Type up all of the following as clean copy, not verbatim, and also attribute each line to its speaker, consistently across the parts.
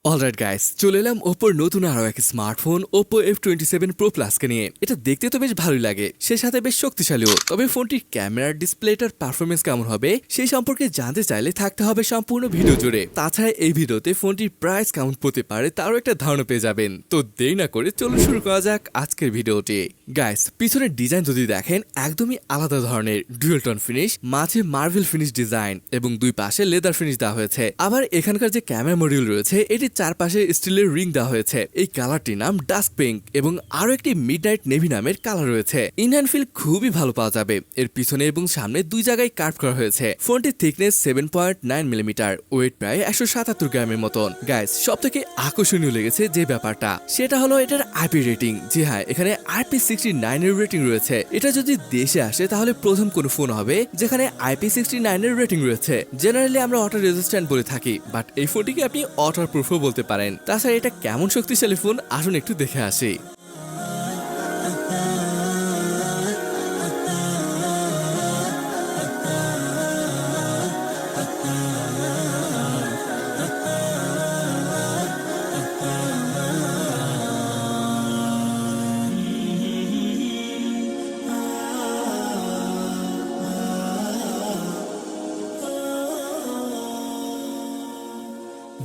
Speaker 1: Alright guys, চলে এলাম ওপ্পোর নতুন আরো এক smartphone Oppo F27 Pro Plus কে নিয়ে। এটা দেখতে তো বেশ ভালোই লাগে, সে সাথে বেশ শক্তিশালীও। তবে ফোনটির ক্যামেরার ডিসপ্লেটার পারফরমেন্স কেমন হবে সেই সম্পর্কে জানতে চাইলে থাকতে হবে সম্পূর্ণ ভিডিও জুড়ে। তাছাড়া এই ভিডিওতে ফোনটির প্রাইস কেমন হতে পারে তারও একটা ধারণা পেয়ে যাবেন। তো দেরি না করে চলুন শুরু করা যাক আজকের ভিডিওটি। গাইস, পিছনের ডিজাইন যদি দেখেন একদমই আলাদা ধরনের, ডুয়েল টোন ফিনিশ, মাঝে মার্বেল ফিনিশ ডিজাইন এবং দুই পাশে লেদার ফিনিশ দেওয়া হয়েছে। আবার এখানকার যে ক্যামেরা মডিউল রয়েছে এটি চারপাশে স্টিলের রিং দেওয়া হয়েছে। এই কালারটির নাম ডাস্ক পিঙ্ক এবং আরো একটি মিডনাইট নেভি নামের কালার রয়েছে। ইন হ্যান্ড ফিল খুবই ভালো পাওয়া যাবে। এর পিছনে এবং সামনে দুই জায়গায় কার্ভ করা হয়েছে। ফোনটির থিকনেস 7.9 মিলিমিটার, ওয়েট প্রায় 177 গ্রামের মতন। গাইস, সব থেকে আকর্ষণীয় লেগেছে যে ব্যাপারটা সেটা হলো এটার আইপি রেটিং। জি হ্যাঁ, এখানে IP69 এর রেটিং রয়েছে। এটা যদি দেশে আসে তাহলে প্রথম কোনো ফোন হবে যেখানে IP69 এর রেটিং রয়েছে। জেনারেলি আমরা ওয়াটার রেজিস্ট্যান্ট বলে থাকি, বাট এই ফোনটিকে আপনি ওয়াটার প্রুফও বলতে পারেন। তাছাড়া এটা কেমন শক্তিশালী ফোন আসুন একটু দেখে আসি।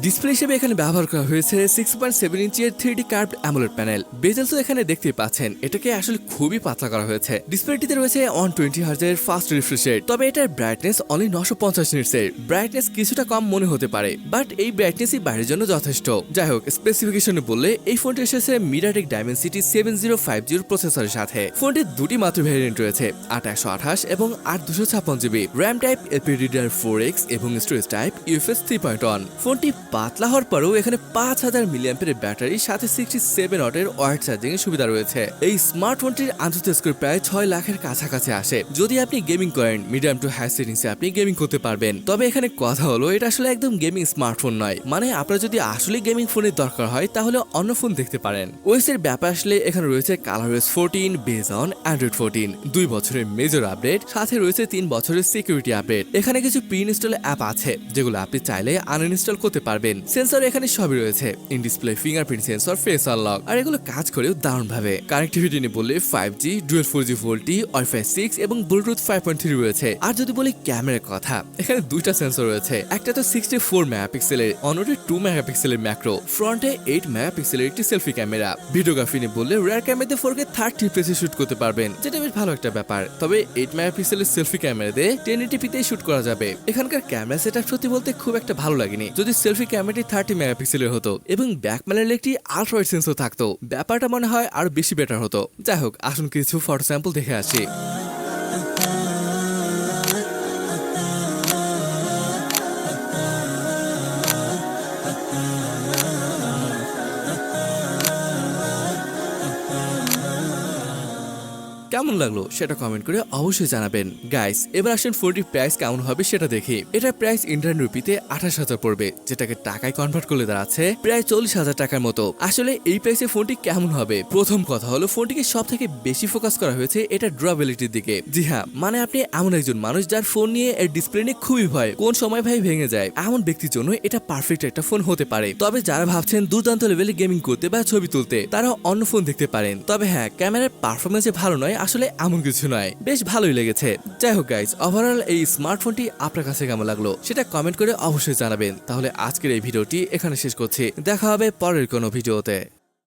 Speaker 1: ডিসপ্লে হিসেবে এখানে ব্যবহার করা হয়েছে 6.7 ইঞ্চের 3D কার্ভড অ্যামোলেড প্যানেল। বেজেলসও এখানে দেখতে পাচ্ছেন, এটাকে আসলে খুবই পাতলা করা হয়েছে। ডিসপ্লেটিতে রয়েছে 120 হার্জের ফাস্ট রিফ্রেশ রেট। তবে এটার ব্রাইটনেস অনলি 950 নিটসের। ব্রাইটনেস কিছুটা কম মনে হতে পারে, বাট এই ব্রাইটনেসই বাইরের জন্য যথেষ্ট। যাই হোক, স্পেসিফিকেশনে বললে এই ফোনটি এসেছে মিডিয়াটেক ডাইমেনসিটি 7050 প্রসেসরের সাথে। ফোনটির দুটি মাত্র ভ্যারিয়েন্ট রয়েছে, 8128 এবং 8256 র্যাম টাইপ LPDDR4X এবং স্টোরেজ টাইপ UFS 3.1। ফোনটি পাতলা হওয়ার পরেও এখানে 5000 মিলিঅ্যাম্পিয়ারের ব্যাটারি সাথে 67 ওয়াটের ওয়াইড চার্জিং এর সুবিধা রয়েছে। এই স্মার্টফোনটির আন্তর্জাতিক স্কোর প্রায় 6 লাখের কাছাকাছি আসে। যদি আপনি গেমিং করেন, মিডিয়াম টু হাই সেটিংসে আপনি গেমিং করতে পারবেন। তবে এখানে কথা হলো এটা আসলে একদম গেমিং স্মার্টফোন নয়। মানে আপনার যদি আসলে গেমিং ফোনের দরকার হয় তাহলে অন্য ফোন দেখতে পারেন। ওএস এর ব্যাপার আসলে এখানে রয়েছে ColorOS 14 বেস অন Android 14, 2 বছরের মেজর আপডেট, সাথে রয়েছে 3 বছরের সিকিউরিটি আপডেট। এখানে কিছু প্রি ইনস্টল অ্যাপ আছে যেগুলো আপনি চাইলে আনইনস্টল করতে পারবেন। সেন্সর এখানে সবই রয়েছে, in display fingerprint sensor, face unlock, আর এগুলো কাজ করেও দারুণ ভাবে। কানেক্টিভিটি নিয়ে বললে 5G, dual 4G VoLTE, Wi-Fi 6 এবং ব্লুটুথ 5.3 রয়েছে। আর যদি বলি ক্যামেরার কথা, এখানে দুইটা সেন্সর রয়েছে। একটা তো 64 মেগাপিক্সেলের, অন্যটি 2 মেগাপিক্সেলের ম্যাক্রো। ফ্রন্টে 8 মেগাপিক্সেলের একটি সেলফি ক্যামেরা। ভিডিওগ্রাফি নিয়ে বললে রিয়ার ক্যামেরাতে 4K 30 ফ্রেমে শুট করতে পারবেন, যেটা বেশ ভালো একটা ব্যাপার। তবে 8 মেগাপিক্সেলের সেলফি ক্যামেরা দিয়ে 1080p শুট করা যাবে। এখানকার ক্যামেরা সেটআপ সত্যি বলতে খুব একটা ভালো লাগেনি। যদি সেলফি ক্যামেরাটি 30 মেগাপিক্সেলের হতো এবং ব্যাক প্যানেলে একটি আলট্রা ওয়াইড সেন্সর থাকতো, ব্যাপারটা মনে হয় আরো বেশি বেটার হতো। যাই হোক, আসুন কিছু ফটো স্যাম্পল দেখে আসি। কেমন লাগলো সেটা কমেন্ট করে অবশ্যই জানাবেন। গাইস, এবার আসেন ফোনটির প্রাইস কেমন হবে সেটা দেখি। এটার প্রাইস ইন্ডিয়ান রুপিতে 28,000 পড়বে, যেটাকে টাকায় কনভার্ট করলে দাঁড়াচ্ছে প্রায় 40,000 টাকার মতো। আসলে এই প্রাইসে ফোনটি কেমন হবে? প্রথম কথা হলো ফোনটিকে সব থেকে বেশি ফোকাস করা হয়েছে এটা ড্রাবেলিটির দিকে। জি হ্যাঁ, মানে আপনি এমন একজন মানুষ যার ফোন নিয়ে এর ডিসপ্লে নিয়ে খুবই ভয়, কোন সময় ভাই ভেঙে যায়, এমন ব্যক্তির জন্য এটা পারফেক্ট একটা ফোন হতে পারে। তবে যারা ভাবছেন দুর্দান্ত লেভেলে গেমিং করতে বা ছবি তুলতে, তারা অন্য ফোন দেখতে পারেন। তবে হ্যাঁ, ক্যামেরার পারফরমেন্স ভালো নয়, আসলে এমন কিছু নয়, বেশ ভালোই লেগেছে। যাই হোক গাইস, ওভারঅল এই স্মার্টফোনটি আপনার কাছে কেমন লাগলো সেটা কমেন্ট করে অবশ্যই জানাবেন। তাহলে আজকের এই ভিডিওটি এখানে শেষ করছি, দেখা হবে পরের কোনো ভিডিওতে।